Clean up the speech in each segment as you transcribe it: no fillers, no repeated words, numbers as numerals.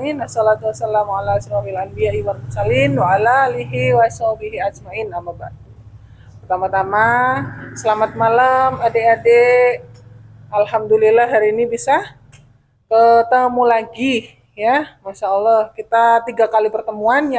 alamin. Assalatu wassalamu ala asyrofil anbiya'i wal mursalin wa ala alihi wa sahbihi ajmain. Amma ba'd. Pertama-tama, selamat malam adik-adik. Alhamdulillah hari ini bisa ketemu lagi ya. Masya Allah, kita 3 kali pertemuan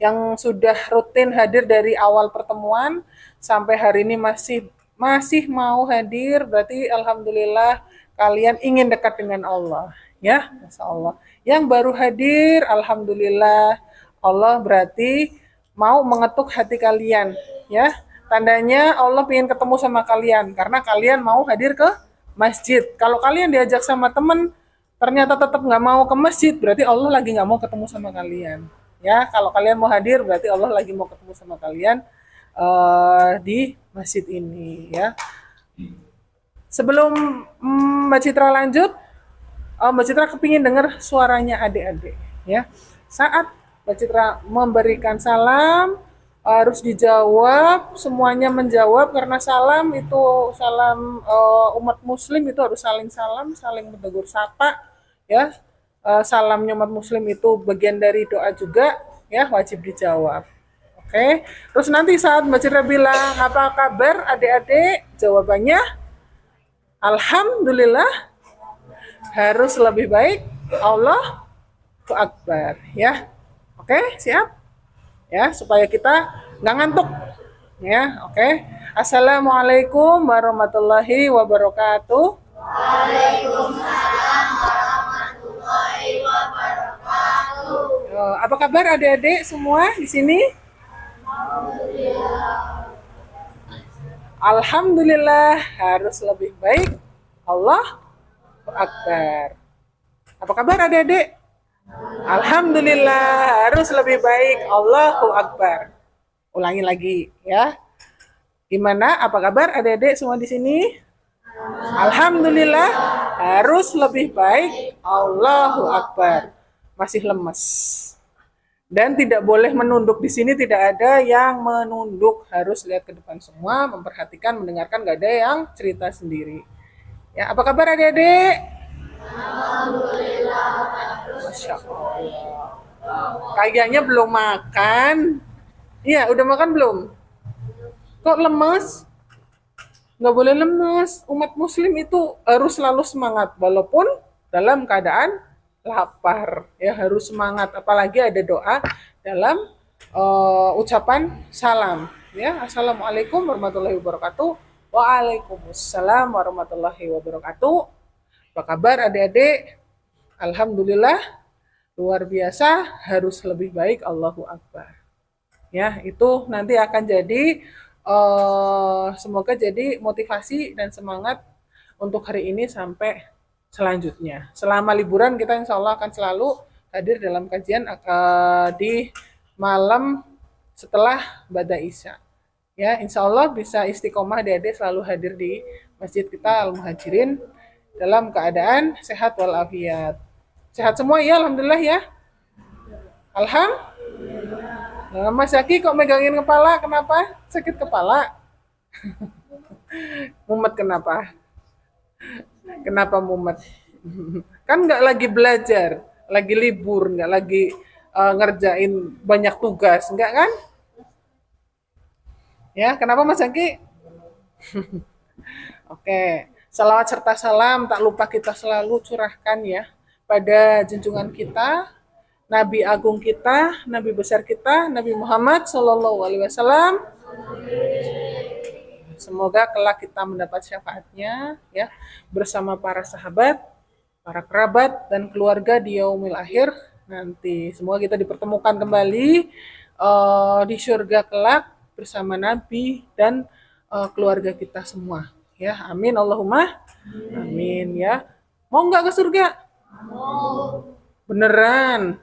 yang sudah rutin hadir dari awal pertemuan sampai hari ini masih mau hadir, berarti alhamdulillah kalian ingin dekat dengan Allah ya. Masya Allah. Yang baru hadir, alhamdulillah Allah berarti mau mengetuk hati kalian ya. Tandanya Allah ingin ketemu sama kalian karena kalian mau hadir ke masjid. Kalau kalian diajak sama teman ternyata tetap nggak mau ke masjid, berarti Allah lagi nggak mau ketemu sama kalian ya. Kalau kalian mau hadir, berarti Allah lagi mau ketemu sama kalian di masjid ini ya. Sebelum Mbak Citra lanjut, Mbak Citra kepingin dengar suaranya adik-adik ya. Saat Mbak Citra memberikan salam harus dijawab, semuanya menjawab karena salam itu salam umat muslim itu harus saling salam, saling menegur sapa ya. Salamnya umat muslim itu bagian dari doa juga ya, wajib dijawab. Oke. Terus nanti saat Mbak Citra bilang apa kabar adik-adik, jawabannya alhamdulillah, harus lebih baik, Allahu Akbar ya. Oke, siap? Ya, supaya kita nggak ngantuk. Ya, oke. Assalamualaikum warahmatullahi wabarakatuh. Waalaikumsalam warahmatullahi wabarakatuh. Apa kabar adik-adik semua di sini? Alhamdulillah, harus lebih baik, Allahu Akbar. Apa kabar adik-adik? Alhamdulillah, harus lebih baik, Allahu Akbar. Ulangi lagi ya. Gimana? Apa kabar adik-adik semua di sini? Alhamdulillah, harus lebih baik, Allahu Akbar. Masih lemes. Dan tidak boleh menunduk di sini, tidak ada yang menunduk, harus lihat ke depan semua, memperhatikan, mendengarkan, gak ada yang cerita sendiri. Ya, apa kabar adik-adik? Alhamdulillah. Masya Allah. Kayaknya belum makan. Iya, udah makan belum? Kok lemes? Nggak boleh lemes. Umat muslim itu harus selalu semangat, walaupun dalam keadaan lapar. Ya, harus semangat. Apalagi ada doa dalam ucapan salam. Ya, assalamualaikum warahmatullahi wabarakatuh. Waalaikumsalam warahmatullahi wabarakatuh. Apa kabar adik-adik? Alhamdulillah, luar biasa, harus lebih baik, Allahu Akbar. Ya, itu nanti akan jadi, semoga jadi motivasi dan semangat untuk hari ini sampai selanjutnya. Selama liburan kita insya Allah akan selalu hadir dalam kajian di malam setelah Ba'da Isya. Ya, insya Allah bisa istiqomah adik-adik selalu hadir di masjid kita Al-Muhajirin dalam keadaan sehat walafiat. Sehat semua ya, alhamdulillah ya. Alhamdulillah. Nah, Mas Zaki kok megangin kepala? Kenapa? Sakit kepala? Mumet kenapa? Kenapa mumet? Kan nggak lagi belajar, lagi libur, nggak lagi ngerjain banyak tugas, nggak kan? Ya, kenapa Mas Zaki? Oke. Salawat serta salam tak lupa kita selalu curahkan ya pada junjungan kita, Nabi agung kita, Nabi besar kita, Nabi Muhammad Shallallahu Alaihi Wasallam. Semoga kelak kita mendapat syafaatnya ya bersama para sahabat, para kerabat dan keluarga di yaumil akhir nanti. Semoga kita dipertemukan kembali di surga kelak bersama Nabi dan keluarga kita semua. Ya, amin Allahumma amin ya. Mau nggak ke surga? Mau. Beneran?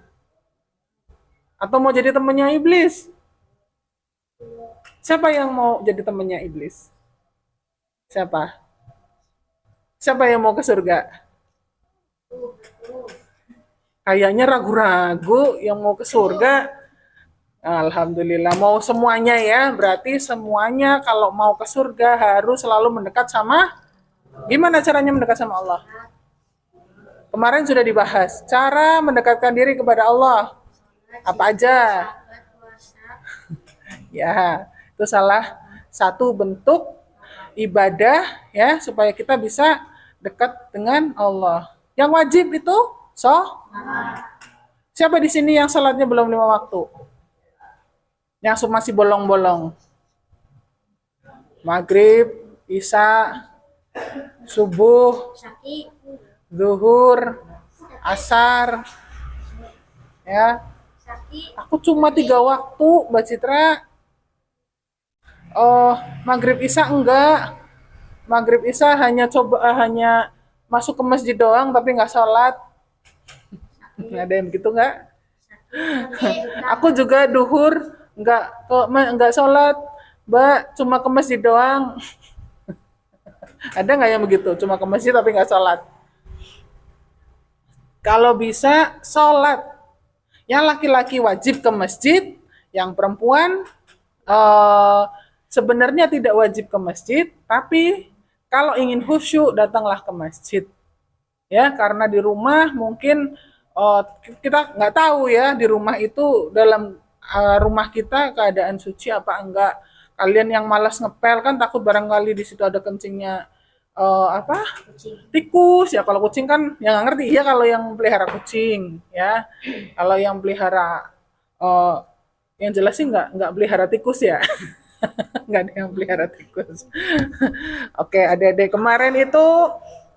Atau mau jadi temannya iblis? Siapa yang mau jadi temannya iblis? Siapa? Siapa yang mau ke surga? Kayaknya ragu-ragu yang mau ke surga. Alhamdulillah, mau semuanya ya. Berarti semuanya kalau mau ke surga harus selalu mendekat sama, gimana caranya mendekat sama Allah? Kemarin sudah dibahas cara mendekatkan diri kepada Allah. Apa aja? Ya, itu salah satu bentuk ibadah ya supaya kita bisa dekat dengan Allah. Yang wajib itu siapa di sini yang salatnya belum 5 waktu? Yang masih bolong-bolong. Maghrib, Isya, subuh, zuhur, asar, ya. Aku cuma 3 waktu, Mbak Citra. Oh, maghrib Isya enggak. Maghrib Isya hanya masuk ke masjid doang tapi nggak sholat. Ada yang begitu nggak? Aku juga duhur nggak sholat, Mbak, cuma ke masjid doang. Ada nggak yang begitu? Cuma ke masjid tapi nggak sholat. Kalau bisa sholat. Yang laki-laki wajib ke masjid, yang perempuan sebenarnya tidak wajib ke masjid, tapi kalau ingin khusyuk datanglah ke masjid. Ya, karena di rumah mungkin kita nggak tahu ya di rumah itu dalam rumah kita keadaan suci apa enggak. Kalian yang malas ngepel kan takut barangkali di situ ada kencingnya apa tikus ya. Kalau kucing kan yang nggak ngerti ya, kalau yang pelihara kucing ya. Kalau yang pelihara yang jelas sih nggak pelihara tikus ya. Nggak ada yang pelihara tikus. Oke, adik-adik, kemarin itu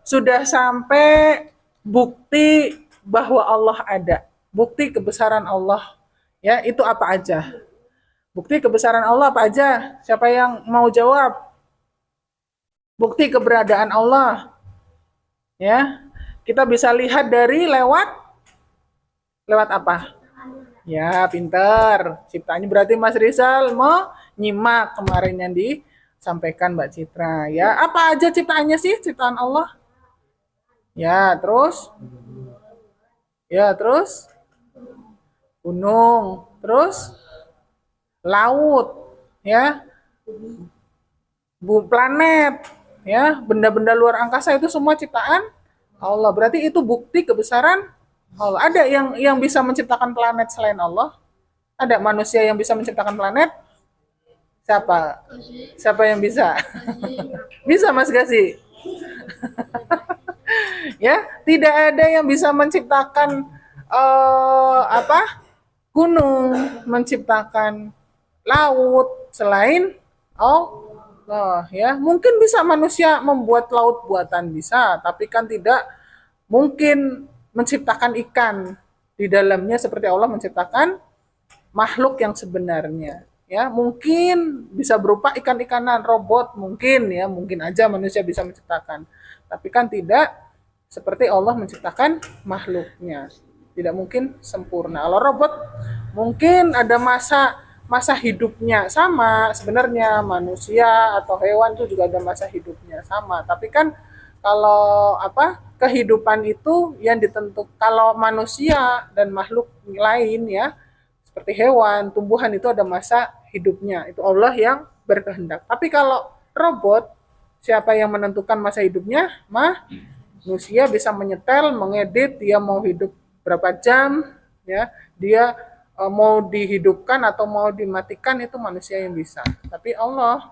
sudah sampai bukti bahwa Allah ada, bukti kebesaran Allah. Ya, itu apa aja? Bukti kebesaran Allah apa aja? Siapa yang mau jawab? Bukti keberadaan Allah. Ya, kita bisa lihat dari lewat apa? Ya, pinter. Ciptaannya berarti Mas Rizal mau nyimak kemarin yang disampaikan Mbak Citra. Ya, apa aja ciptaannya sih? Ciptaan Allah. Ya, terus? Ya, terus? Gunung. Terus? Laut. Ya. Planet. Ya, benda-benda luar angkasa itu semua ciptaan Allah. Berarti itu bukti kebesaran Allah. Ada yang bisa menciptakan planet selain Allah? Ada manusia yang bisa menciptakan planet? Siapa? Siapa yang bisa? Bisa Mas Gasi? Ya, tidak ada yang bisa menciptakan gunung, menciptakan laut selain Allah ya. Mungkin bisa manusia membuat laut buatan bisa, tapi kan tidak mungkin menciptakan ikan di dalamnya seperti Allah menciptakan makhluk yang sebenarnya. Ya, mungkin bisa berupa ikan-ikanan, robot mungkin ya, mungkin aja manusia bisa menciptakan. Tapi kan tidak seperti Allah menciptakan makhluknya. Tidak mungkin sempurna. Kalau robot mungkin ada masa hidupnya sama, sebenarnya manusia atau hewan itu juga ada masa hidupnya sama. Tapi kan kalau kehidupan itu yang ditentukan, kalau manusia dan makhluk lain ya seperti hewan, tumbuhan itu ada masa hidupnya. Itu Allah yang berkehendak. Tapi kalau robot, siapa yang menentukan masa hidupnya? Manusia bisa menyetel, mengedit, dia mau hidup berapa jam, ya, dia mau dihidupkan atau mau dimatikan itu manusia yang bisa. Tapi Allah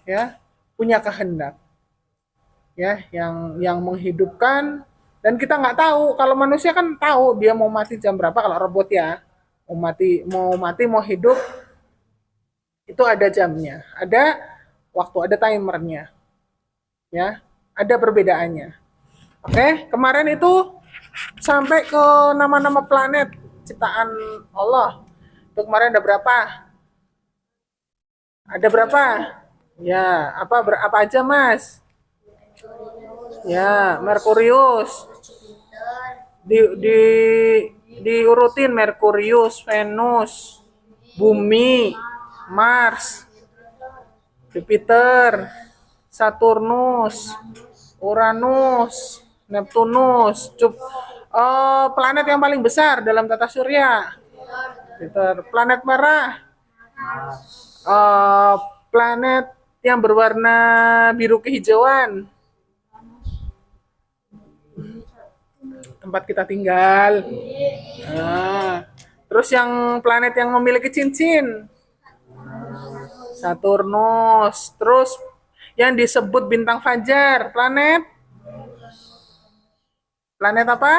ya punya kehendak. Ya, yang menghidupkan, dan kita nggak tahu. Kalau manusia kan tahu dia mau mati jam berapa, kalau robot ya mau hidup itu ada jamnya, ada waktu, ada timernya, ya, ada perbedaannya. Oke, kemarin itu sampai ke nama-nama planet ciptaan Allah. Itu kemarin ada berapa? Ada berapa? Ya, apa aja Mas? Ya, Merkurius. Di diurutin Merkurius, Venus, Bumi, Mars, Jupiter, Saturnus, Uranus, Neptunus. Planet yang paling besar dalam tata surya. Jupiter. Planet merah. Planet yang berwarna biru kehijauan. tempat kita tinggal. Nah, terus yang planet yang memiliki cincin, Saturnus. Terus yang disebut bintang fajar, planet planet apa?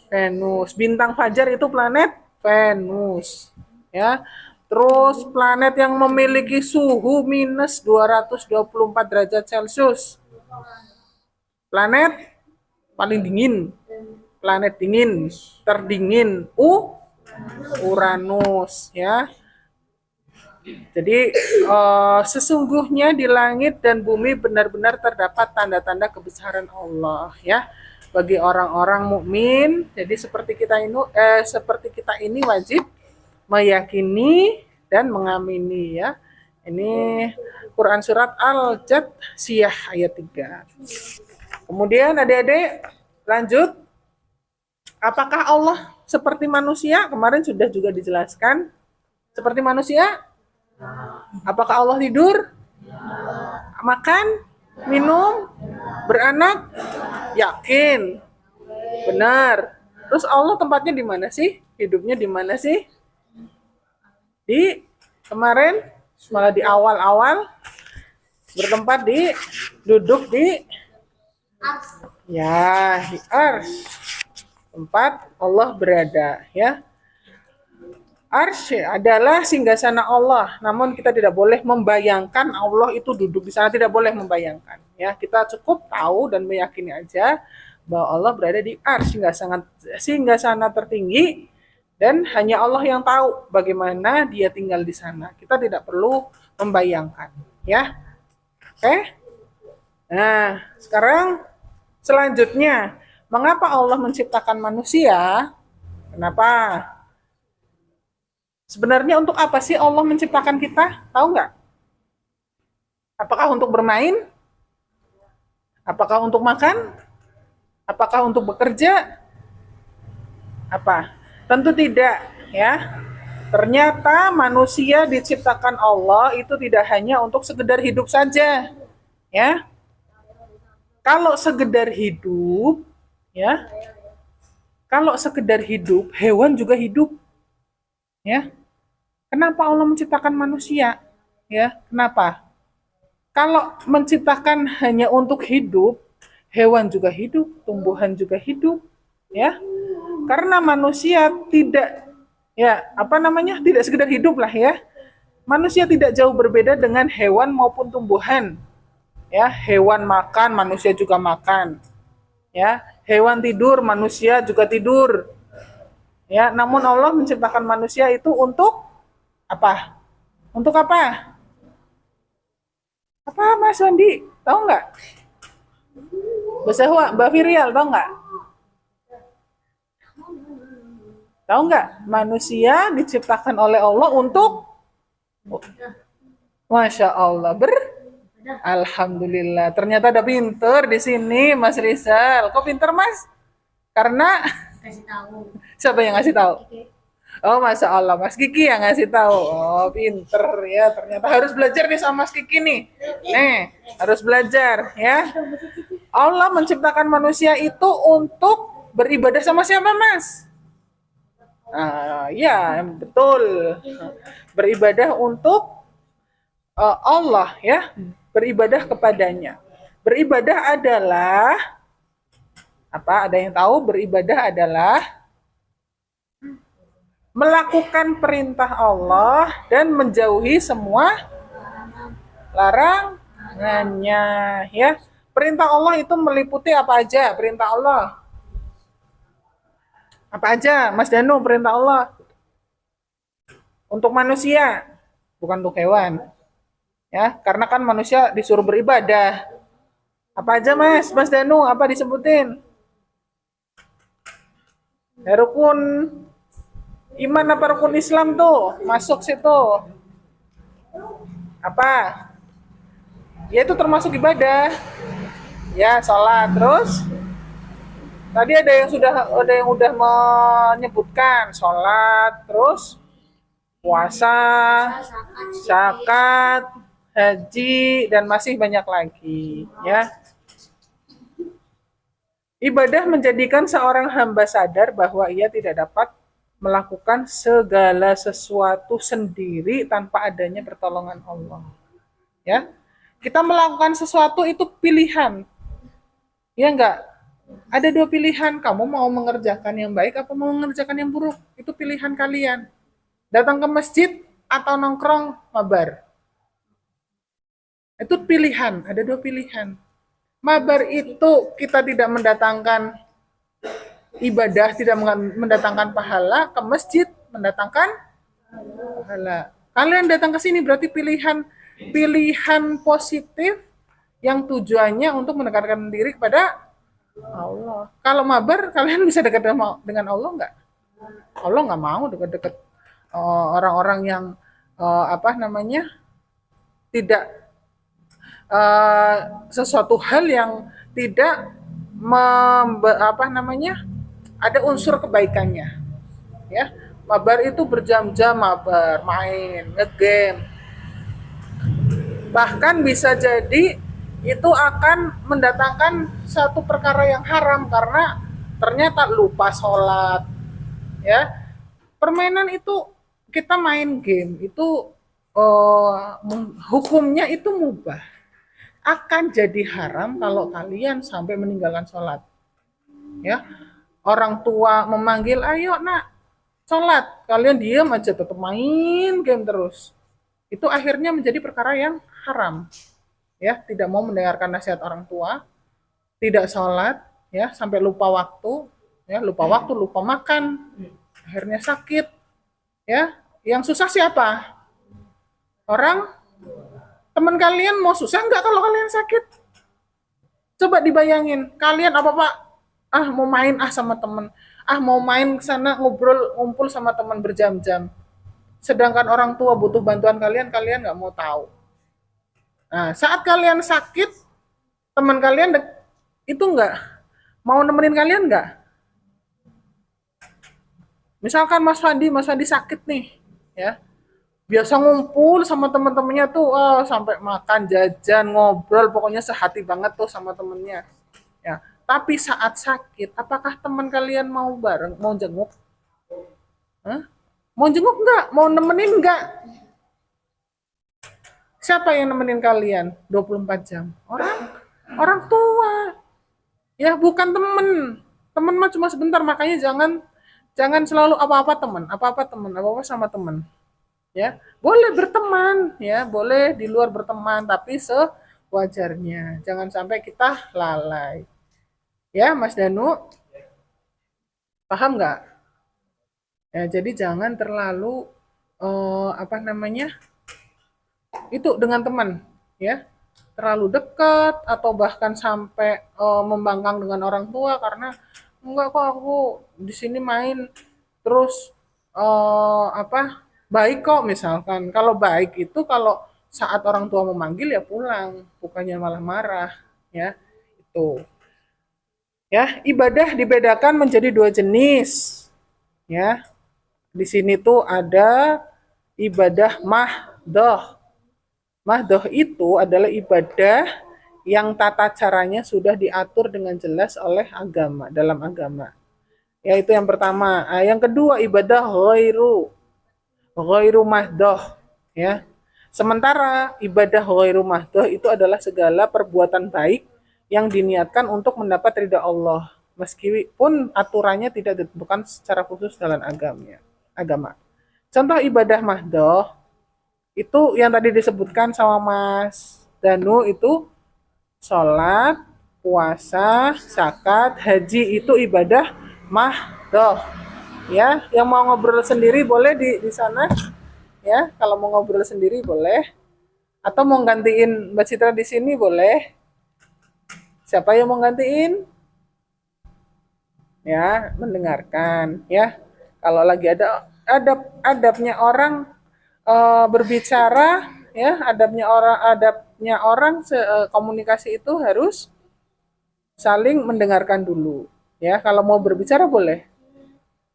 Venus. Bintang fajar itu planet Venus. Ya. Terus planet yang memiliki suhu minus 224 derajat Celcius. Planet paling dingin. Planet dingin, terdingin. Uranus, ya. Jadi sesungguhnya di langit dan bumi benar-benar terdapat tanda-tanda kebesaran Allah, ya, bagi orang-orang mukmin. Jadi seperti kita ini wajib meyakini dan mengamini, ya. Ini Quran surat Al-Jathiyah ayat 3. Kemudian adik-adik lanjut, apakah Allah seperti manusia? Kemarin sudah juga dijelaskan. Seperti manusia? Apakah Allah tidur? Makan? Minum? Beranak? Yakin. Benar. Terus Allah tempatnya di mana sih? Hidupnya di mana sih? Di kemarin malah di awal-awal bertempat duduk di ars. Tempat Allah berada, ya. Arsy adalah singgasana Allah, namun kita tidak boleh membayangkan Allah itu duduk di sana, tidak boleh membayangkan. Ya, kita cukup tahu dan meyakini aja bahwa Allah berada di arsy, singgasana tertinggi, dan hanya Allah yang tahu bagaimana Dia tinggal di sana. Kita tidak perlu membayangkan, ya. Oke? Nah, sekarang selanjutnya, mengapa Allah menciptakan manusia? Kenapa? Sebenarnya untuk apa sih Allah menciptakan kita? Tahu nggak? Apakah untuk bermain? Apakah untuk makan? Apakah untuk bekerja? Apa? Tentu tidak, ya. Ternyata manusia diciptakan Allah itu tidak hanya untuk sekedar hidup saja, ya. Kalau sekedar hidup, ya. Kalau sekedar hidup, hewan juga hidup. Ya. Kenapa Allah menciptakan manusia? Ya, kenapa? Kalau menciptakan hanya untuk hidup, hewan juga hidup, tumbuhan juga hidup, ya. Karena manusia tidak tidak sekedar hidup lah, ya. Manusia tidak jauh berbeda dengan hewan maupun tumbuhan. Ya, hewan makan, manusia juga makan. Ya, hewan tidur, manusia juga tidur. Ya, namun Allah menciptakan manusia itu untuk apa? Untuk apa? Apa, Mas Wandi? Tahu nggak? Mbak Firial, tahu nggak? Tahu nggak? Manusia diciptakan oleh Allah untuk Masya Allah, Alhamdulillah. Ternyata ada pinter di sini, Mas Rizal. Kok pinter, Mas? Karena kasih tahu. Siapa yang ngasih tahu? Oh, Masya Allah, Mas Kiki yang ngasih tahu. Oh, pinter ya. Ternyata harus belajar nih sama Mas Kiki nih. Nih, harus belajar ya. Allah menciptakan manusia itu untuk beribadah sama siapa, Mas? Ya, betul. Beribadah untuk Allah ya. Beribadah kepadanya. Beribadah adalah apa? Ada yang tahu beribadah adalah melakukan perintah Allah dan menjauhi semua larangannya, ya. Perintah Allah itu meliputi apa aja? Perintah Allah apa aja, Mas Danu? Perintah Allah untuk manusia, bukan untuk hewan, ya. Karena kan manusia disuruh beribadah. Apa aja, Mas Danu? Apa disebutin? Rukun iman apa rukun Islam tuh masuk situ? Apa? Ya itu termasuk ibadah. Ya, sholat. Terus tadi ada yang udah menyebutkan sholat, terus puasa, zakat, haji, dan masih banyak lagi, ya. Ibadah menjadikan seorang hamba sadar bahwa ia tidak dapat melakukan segala sesuatu sendiri tanpa adanya pertolongan Allah. Ya, kita melakukan sesuatu itu pilihan, ya enggak? Ada dua pilihan, kamu mau mengerjakan yang baik atau mau mengerjakan yang buruk. Itu pilihan kalian. Datang ke masjid atau nongkrong mabar. Itu pilihan, ada dua pilihan. Mabar itu kita tidak mendatangkan ibadah, tidak mendatangkan pahala, ke masjid mendatangkan pahala. Kalian datang ke sini berarti pilihan positif yang tujuannya untuk mendekatkan diri kepada Allah. Kalau mabar, kalian bisa dekat dengan Allah nggak? Allah nggak mau dekat-dekat orang-orang yang apa namanya tidak sesuatu hal yang tidak apa namanya ada unsur kebaikannya, ya. Mabar itu berjam-jam mabar, main, ngegame, bahkan bisa jadi itu akan mendatangkan satu perkara yang haram karena ternyata lupa sholat, ya. Permainan itu, kita main game itu hukumnya itu mubah, akan jadi haram kalau kalian sampai meninggalkan sholat, ya. Orang tua memanggil, ayo nak sholat, kalian diam aja tetap main game terus, itu akhirnya menjadi perkara yang haram, ya. Tidak mau mendengarkan nasihat orang tua, tidak sholat, ya, sampai lupa waktu, ya, lupa waktu, lupa makan, akhirnya sakit, ya. Yang susah siapa? Orang teman kalian mau susah nggak kalau kalian sakit? Coba dibayangin, kalian apa pak? Mau main sama temen, mau main ke sana ngobrol ngumpul sama teman berjam-jam. Sedangkan orang tua butuh bantuan kalian, kalian nggak mau tahu. Nah, saat kalian sakit, teman kalian itu nggak mau nemenin kalian nggak? Misalkan Mas Fandi sakit nih, ya. Biasa ngumpul sama teman-temannya tuh, sampai makan, jajan, ngobrol, pokoknya sehati banget tuh sama temennya. Ya, tapi saat sakit, apakah teman kalian mau bareng, mau jenguk? Hah? Mau jenguk nggak? Mau nemenin nggak? Siapa yang nemenin kalian 24 jam? Orang tua. Ya, bukan temen. Temen mah cuma sebentar, makanya jangan selalu apa-apa teman, apa-apa sama teman. Ya, boleh berteman, ya, boleh di luar berteman, tapi sewajarnya. Jangan sampai kita lalai. Ya, Mas Danu, paham nggak? Ya, jadi jangan terlalu apa namanya itu dengan teman, ya, terlalu dekat atau bahkan sampai membangkang dengan orang tua karena enggak kok aku di sini main terus apa baik kok misalkan. Kalau baik itu kalau saat orang tua memanggil ya pulang, bukannya malah marah, ya. Itu. Ya, ibadah dibedakan menjadi dua jenis. Ya. Di sini tuh ada ibadah mahdoh. Mahdoh itu adalah ibadah yang tata caranya sudah diatur dengan jelas oleh agama, dalam agama. Yaitu yang pertama. Yang kedua ibadah ghairu mahdoh, ya. Sementara ibadah ghairu mahdoh itu adalah segala perbuatan baik yang diniatkan untuk mendapat ridha Allah, meskipun aturannya tidak ditentukan secara khusus dalam agama. Contoh ibadah mahdoh itu yang tadi disebutkan sama Mas Danu itu sholat, puasa, zakat, haji, itu ibadah mahdoh. Ya, yang mau ngobrol sendiri boleh di sana. Ya, kalau mau ngobrol sendiri boleh. Atau mau gantiin Mbak Citra di sini boleh. Siapa yang mau gantiin? Ya, mendengarkan. Ya, kalau lagi ada adabnya orang berbicara, ya, adabnya orang komunikasi itu harus saling mendengarkan dulu. Ya, kalau mau berbicara boleh,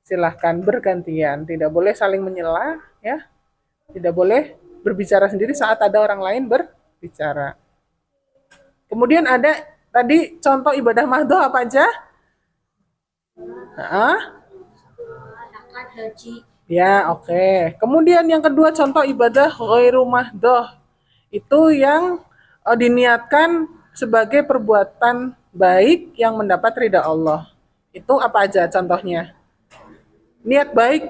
silahkan bergantian, tidak boleh saling menyela, ya, tidak boleh berbicara sendiri saat ada orang lain berbicara. Kemudian ada tadi contoh ibadah mahdoh apa aja? Nah, zakat, haji. ya, oke. Kemudian yang kedua contoh ibadah ghairu mahdoh. Itu yang diniatkan sebagai perbuatan baik yang mendapat ridha Allah. Itu apa aja contohnya? Niat baik,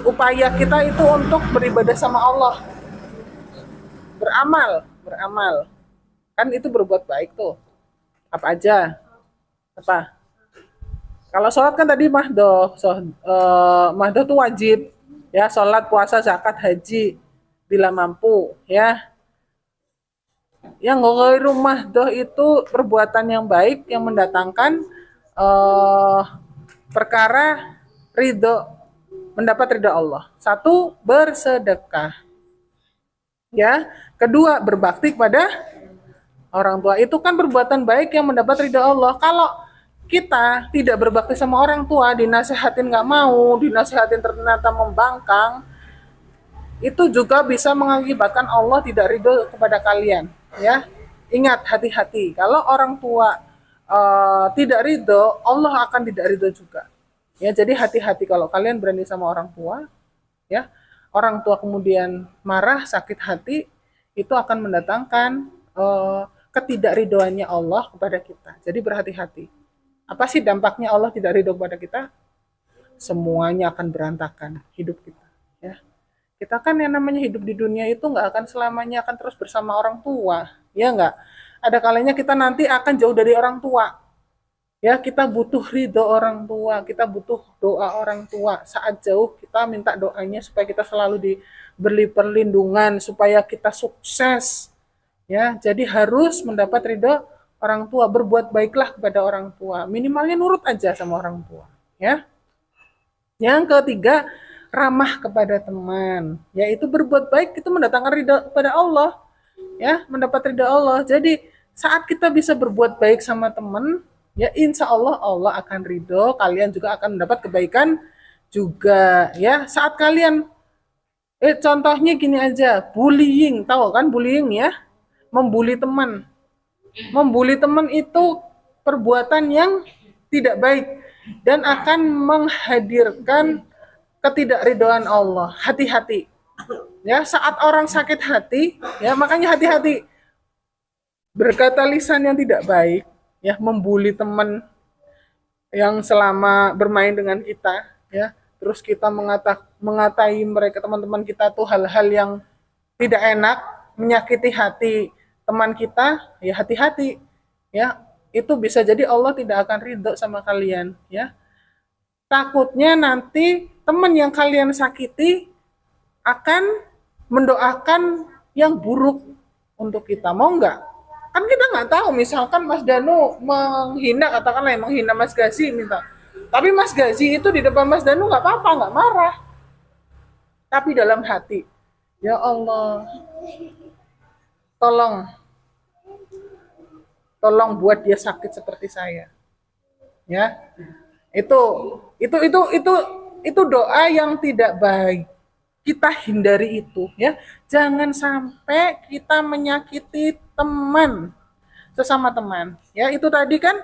upaya kita itu untuk beribadah sama Allah, beramal. Kan itu berbuat baik tuh. Apa aja? Apa? Kalau sholat kan tadi mahdoh, mahdoh tuh wajib, ya sholat, puasa, zakat, haji bila mampu, ya. Yang ghairu mahdoh itu perbuatan yang baik yang mendatangkan eh, perkara ridho, mendapat ridho Allah. Satu, bersedekah, ya. Kedua, berbakti kepada orang tua. Itu kan perbuatan baik yang mendapat ridho Allah. Kalau kita tidak berbakti sama orang tua, dinasehatin nggak mau, dinasehatin ternyata membangkang, itu juga bisa mengakibatkan Allah tidak ridho kepada kalian. Ya, ingat, hati-hati. Kalau orang tua tidak ridho, Allah akan tidak ridho juga. Ya, jadi hati-hati kalau kalian berani sama orang tua. Ya, orang tua kemudian marah, sakit hati, itu akan mendatangkan ketidakridhoannya Allah kepada kita. Jadi berhati-hati. Apa sih dampaknya Allah tidak ridho kepada kita? Semuanya akan berantakan hidup kita. Ya, kita kan yang namanya hidup di dunia itu nggak akan selamanya akan terus bersama orang tua, ya nggak? Ada kalanya kita nanti akan jauh dari orang tua. Ya, kita butuh ridho orang tua, kita butuh doa orang tua. Saat jauh kita minta doanya supaya kita selalu diberi perlindungan, supaya kita sukses. Ya, jadi harus mendapat ridho orang tua, berbuat baiklah kepada orang tua. Minimalnya nurut aja sama orang tua, ya. Yang ketiga, ramah kepada teman, yaitu berbuat baik itu mendatangkan ridha kepada Allah, ya, mendapat ridha Allah. Jadi saat kita bisa berbuat baik sama teman, ya insya Allah Allah akan ridho, kalian juga akan mendapat kebaikan juga, ya. Saat kalian contohnya gini aja, bullying, tahu kan bullying, ya, membuli teman. Membuli teman itu perbuatan yang tidak baik dan akan menghadirkan ketidakridhoan Allah. Hati-hati. Ya, saat orang sakit hati, ya makanya hati-hati. Berkata lisan yang tidak baik, ya membuli teman yang selama bermain dengan kita, ya. Terus kita mengatai mereka, teman-teman kita tuh hal-hal yang tidak enak, menyakiti hati teman kita, ya hati-hati. Ya, itu bisa jadi Allah tidak akan ridho sama kalian, ya. Takutnya nanti teman yang kalian sakiti akan mendoakan yang buruk untuk kita. Mau nggak? Kan kita nggak tahu, misalkan Mas Danu menghina, katakanlah yang menghina Mas Gazi, minta. Tapi Mas Gazi itu di depan Mas Danu nggak apa-apa, nggak marah. Tapi dalam hati, ya Allah, tolong, tolong buat dia sakit seperti saya. Ya, itu itu doa yang tidak baik. Kita hindari itu, ya. Jangan sampai kita menyakiti teman, sesama teman. Ya, itu tadi kan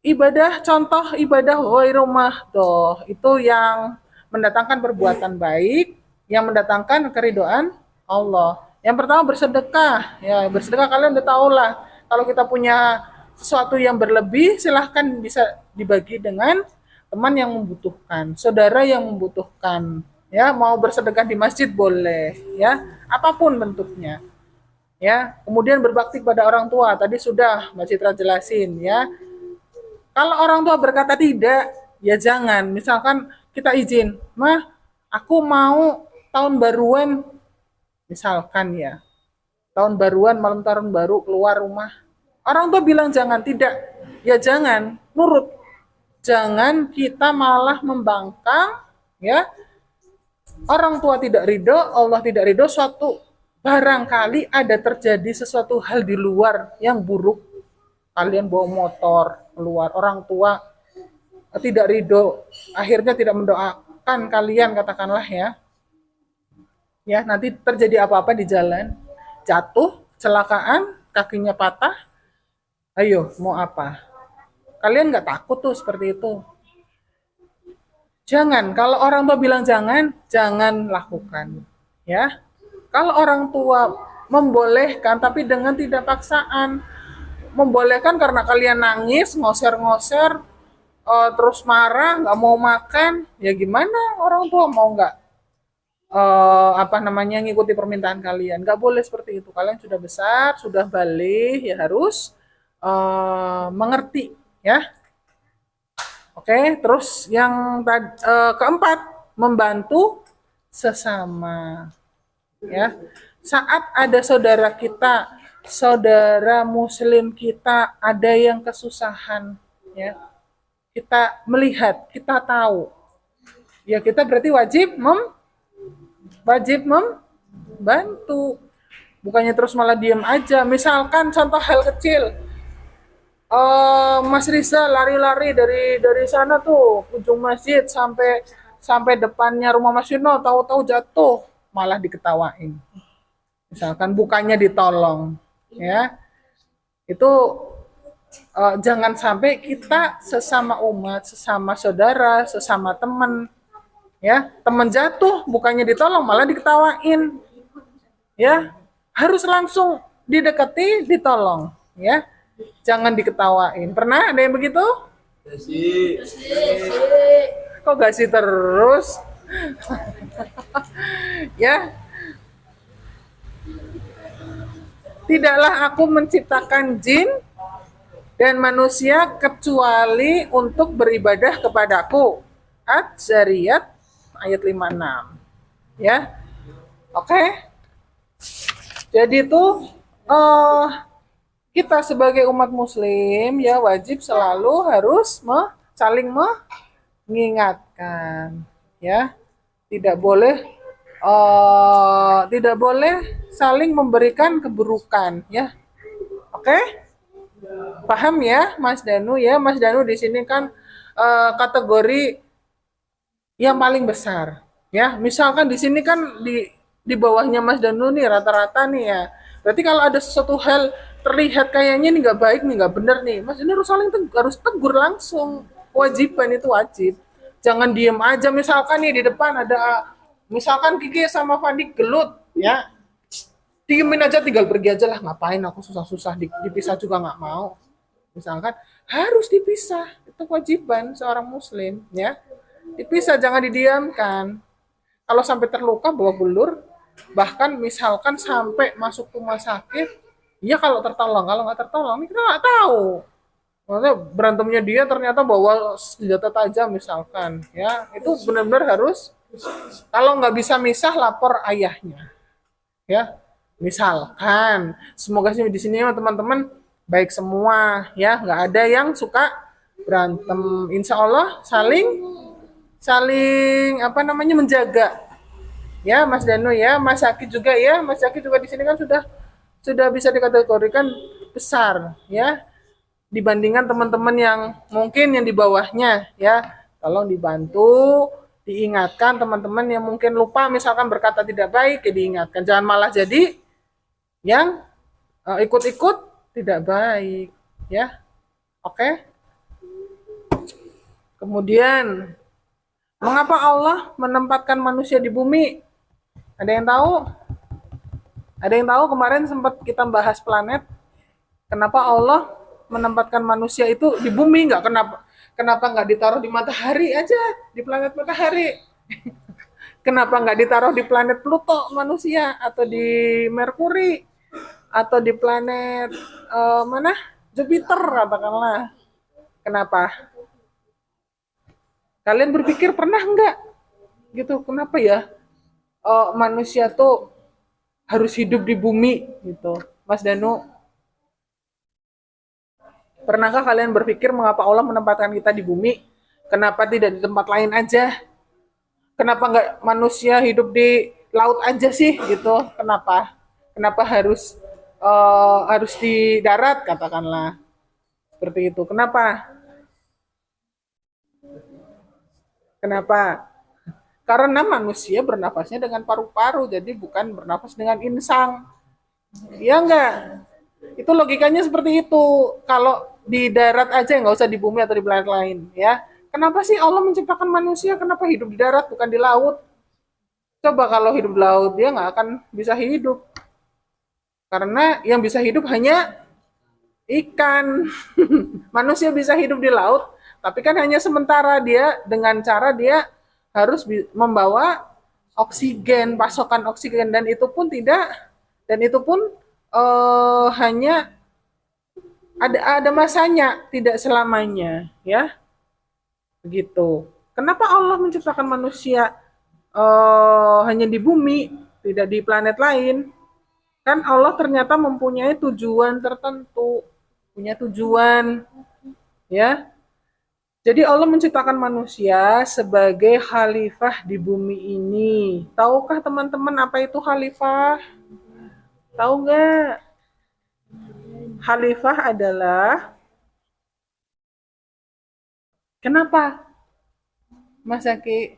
ibadah, contoh ibadah ghairu mahdoh, itu yang mendatangkan perbuatan baik, yang mendatangkan keridhaan Allah. Yang pertama bersedekah, ya bersedekah kalian udah tahu lah. Kalau kita punya sesuatu yang berlebih, silahkan bisa dibagi dengan teman yang membutuhkan, saudara yang membutuhkan. Ya, mau bersedekah di masjid boleh, ya, apapun bentuknya. Ya, kemudian berbakti kepada orang tua, tadi sudah Mbak Citra jelasin, ya. Kalau orang tua berkata tidak, ya jangan. Misalkan kita izin, "Mah, aku mau tahun baruan," misalkan, ya. Tahun baruan, malam tahun baru keluar rumah. Orang tua bilang jangan, tidak. Ya jangan, nurut. Jangan kita malah membangkang, ya. Orang tua tidak ridho, Allah tidak ridho, suatu barangkali ada terjadi sesuatu hal di luar yang buruk. Kalian bawa motor keluar, orang tua tidak ridho, akhirnya tidak mendoakan kalian, katakanlah, ya. Ya, nanti terjadi apa-apa di jalan, jatuh, kecelakaan, kakinya patah. Ayo, mau apa? Kalian nggak takut tuh seperti itu? Jangan. Kalau orang tua bilang jangan, jangan lakukan. Ya. Kalau orang tua membolehkan, tapi dengan tidak paksaan, membolehkan karena kalian nangis, ngoser-ngoser, terus marah, nggak mau makan, ya gimana orang tua mau nggak apa namanya ngikuti permintaan kalian? Nggak boleh seperti itu. Kalian sudah besar, sudah balik, ya harus mengerti, ya. Oke, terus yang keempat, membantu sesama, ya. Saat ada saudara kita, saudara muslim kita ada yang kesusahan, ya. Kita melihat, kita tahu. Ya kita berarti wajib membantu. Bukannya terus malah diam aja. Misalkan contoh hal kecil, Mas Riza lari-lari dari sana tuh ujung masjid sampai depannya rumah Mas Yudno, tahu-tahu jatuh, malah diketawain. Misalkan bukannya ditolong, ya itu jangan sampai kita sesama umat, sesama saudara, sesama teman, ya teman jatuh bukannya ditolong malah diketawain, ya harus langsung didekati, ditolong, ya. Jangan diketawain. Pernah ada yang begitu? Kasih. Kok gak sih terus? Ya, tidaklah aku menciptakan jin dan manusia kecuali untuk beribadah kepadaku. Az-Zariyat ayat 56. Ya. Oke. Jadi itu kita sebagai umat muslim ya wajib selalu harus saling mengingatkan, ya. Tidak boleh saling memberikan keburukan, ya. Oke? Paham ya, Mas Danu ya? Mas Danu di sini kan kategori yang paling besar, ya. Misalkan di sini kan di bawahnya Mas Danu nih rata-rata nih ya. Berarti kalau ada sesuatu hal terlihat kayaknya nih nggak baik nih, nggak benar nih, Mas ini harus tegur langsung. Kewajiban itu wajib. Jangan diem aja. Misalkan nih di depan ada, misalkan Kiki sama Fandi gelut, ya diemin aja, tinggal pergi aja lah. Ngapain aku susah-susah dipisah juga nggak mau. Misalkan harus dipisah, itu kewajiban seorang muslim, ya dipisah, jangan didiamkan. Kalau sampai terluka bawa belur, bahkan misalkan sampai masuk rumah sakit, iya kalau tertolong, kalau nggak tertolong, kita nggak tahu. Maksudnya berantemnya dia ternyata bawa senjata tajam misalkan, ya itu benar-benar harus, kalau nggak bisa misah lapor ayahnya, ya misalkan. Semoga sih di sini teman-teman baik semua, ya nggak ada yang suka berantem. Insya Allah saling apa namanya menjaga, ya Mas Danu ya, Mas Zaki juga ya, Mas Zaki juga di sini kan sudah bisa dikategorikan besar, ya dibandingkan teman-teman yang mungkin yang di bawahnya, ya tolong dibantu, diingatkan teman-teman yang mungkin lupa misalkan berkata tidak baik, ya diingatkan, jangan malah jadi yang ikut-ikut tidak baik, ya. Oke. Kemudian mengapa Allah menempatkan manusia di bumi? Ada yang tahu? Ada yang tahu kemarin sempat kita bahas planet. Kenapa Allah menempatkan manusia itu di bumi? Kenapa nggak ditaruh di matahari aja, di planet matahari? Kenapa nggak ditaruh di planet Pluto manusia, atau di Merkuri, atau di planet mana? Jupiter katakanlah. Kenapa? Kalian berpikir pernah nggak gitu? Kenapa ya manusia tuh harus hidup di bumi gitu, Mas Danu? Pernahkah kalian berpikir mengapa Allah menempatkan kita di bumi? Kenapa tidak di tempat lain aja? Kenapa nggak manusia hidup di laut aja sih gitu? Kenapa? Kenapa harus di darat katakanlah seperti itu? Kenapa? Kenapa? Karena manusia bernafasnya dengan paru-paru, jadi bukan bernafas dengan insang. Iya enggak? Itu logikanya seperti itu. Kalau di darat aja, nggak usah di bumi atau di planet lain, ya. Kenapa sih Allah menciptakan manusia? Kenapa hidup di darat bukan di laut? Coba kalau hidup di laut dia nggak akan bisa hidup, karena yang bisa hidup hanya ikan. Manusia bisa hidup di laut, tapi kan hanya sementara, dia dengan cara dia harus membawa oksigen, pasokan oksigen, dan itu pun hanya ada masanya, tidak selamanya, ya. Begitu. Kenapa Allah menciptakan manusia hanya di bumi, tidak di planet lain? Kan Allah ternyata mempunyai tujuan tertentu, punya tujuan, ya. Jadi Allah menciptakan manusia sebagai khalifah di bumi ini. Tahukah teman-teman apa itu khalifah? Tahu nggak? Khalifah adalah, kenapa, Mas Zaki?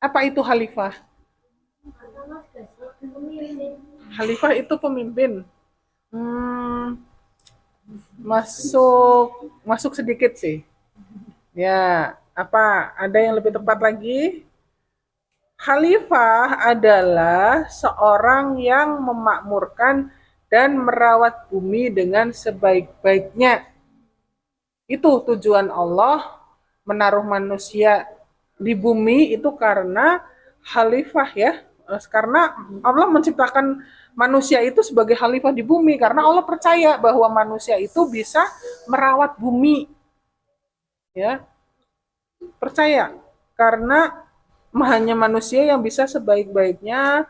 Apa itu khalifah? Khalifah itu pemimpin. Hmm, masuk sedikit sih. Ya, apa? Ada yang lebih tepat lagi? Khalifah adalah seorang yang memakmurkan dan merawat bumi dengan sebaik-baiknya. Itu tujuan Allah menaruh manusia di bumi itu karena khalifah, ya. Karena Allah menciptakan manusia itu sebagai khalifah di bumi karena Allah percaya bahwa manusia itu bisa merawat bumi, ya. Percaya karena hanya manusia yang bisa sebaik-baiknya,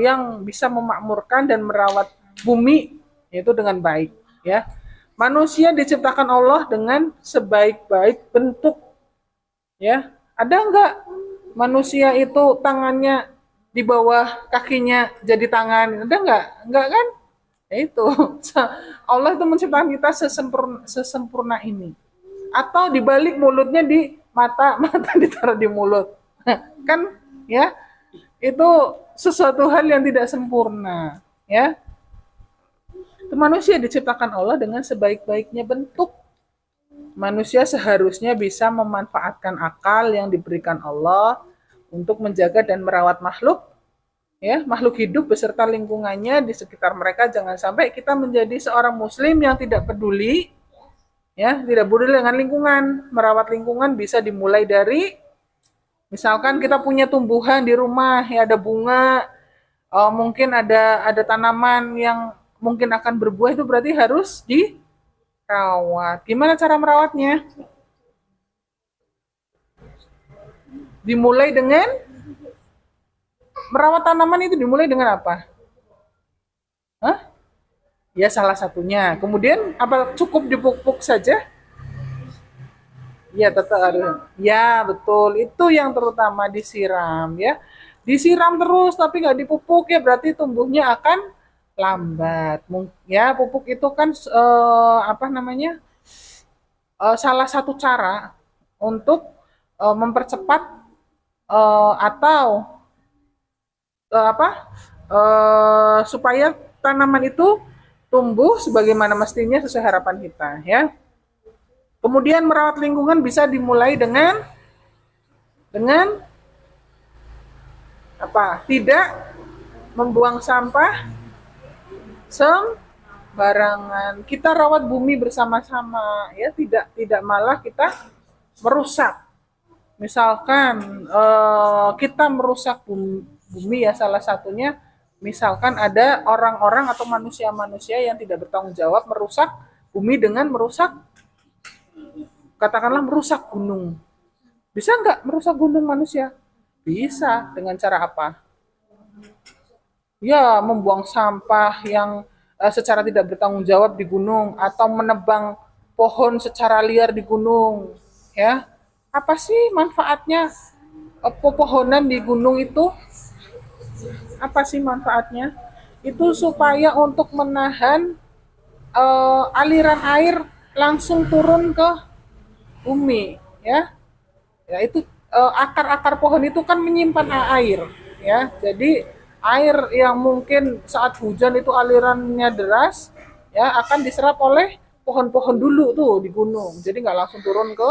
yang bisa memakmurkan dan merawat bumi itu dengan baik, ya. Manusia diciptakan Allah dengan sebaik-baik bentuk, ya. Ada enggak manusia itu tangannya di bawah kakinya jadi tangan? Ada enggak? Enggak kan? Ya itu. Allah itu menciptakan kita sesempurna ini. Atau dibalik mulutnya di mata, mata ditaruh di mulut. Kan, ya, itu sesuatu hal yang tidak sempurna, ya. Manusia diciptakan Allah dengan sebaik-baiknya bentuk. Manusia seharusnya bisa memanfaatkan akal yang diberikan Allah untuk menjaga dan merawat makhluk, ya, makhluk hidup beserta lingkungannya di sekitar mereka. Jangan sampai kita menjadi seorang muslim yang tidak peduli, ya, tidak peduli dengan lingkungan. Merawat lingkungan bisa dimulai dari, misalkan kita punya tumbuhan di rumah, ya, ada bunga, mungkin ada tanaman yang mungkin akan berbuah, itu berarti harus dirawat. Gimana cara merawatnya? Dimulai dengan merawat tanaman itu dimulai dengan apa? Hah? Ya, salah satunya. Kemudian apa, cukup dipupuk saja? Ya, tetap harus. Ya, betul. Itu yang terutama disiram, ya. Disiram terus tapi nggak dipupuk, ya berarti tumbuhnya akan lambat. Ya, pupuk itu kan apa namanya? Salah satu cara untuk mempercepat atau apa? Supaya tanaman itu tumbuh sebagaimana mestinya sesuai harapan kita, ya. Kemudian merawat lingkungan bisa dimulai dengan apa? Tidak membuang sampah sembarangan. Kita rawat bumi bersama-sama, ya, tidak malah kita merusak. Misalkan kita merusak bumi, ya, salah satunya misalkan ada orang-orang atau manusia-manusia yang tidak bertanggung jawab merusak bumi dengan merusak, katakanlah merusak gunung. Bisa nggak merusak gunung manusia? Bisa. Dengan cara apa? Ya, membuang sampah yang secara tidak bertanggung jawab di gunung, atau menebang pohon secara liar di gunung, ya. Apa sih manfaatnya pepohonan di gunung itu? Apa sih manfaatnya? Itu supaya untuk menahan aliran air langsung turun ke bumi, ya. Ya, itu akar-akar pohon itu kan menyimpan air, ya. Jadi air yang mungkin saat hujan itu alirannya deras, ya akan diserap oleh pohon-pohon dulu tuh di gunung. Jadi nggak langsung turun ke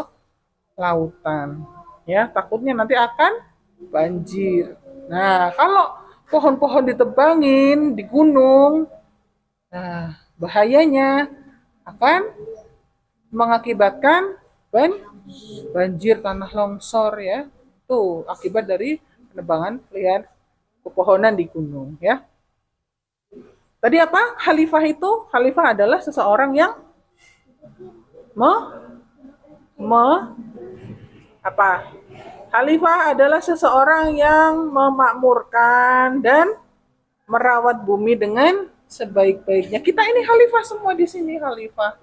lautan. Ya, takutnya nanti akan banjir. Nah, kalau pohon-pohon ditebangin di gunung, nah bahayanya akan mengakibatkan banjir tanah longsor ya. Tuh akibat dari penebangan liar pepohonan di gunung ya. Tadi apa? Khalifah itu, khalifah adalah seseorang yang me, me apa? Khalifah adalah seseorang yang memakmurkan dan merawat bumi dengan sebaik-baiknya. Kita ini khalifah semua di sini khalifah,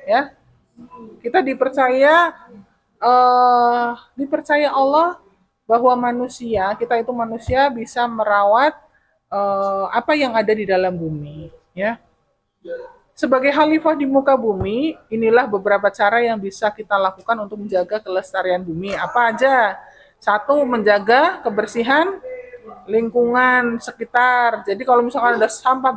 ya. Kita dipercaya Allah bahwa manusia, kita itu manusia bisa merawat apa yang ada di dalam bumi, ya. Sebagai khalifah di muka bumi, inilah beberapa cara yang bisa kita lakukan untuk menjaga kelestarian bumi. Apa aja? Satu, menjaga kebersihan lingkungan sekitar. Jadi kalau misalkan ada sampah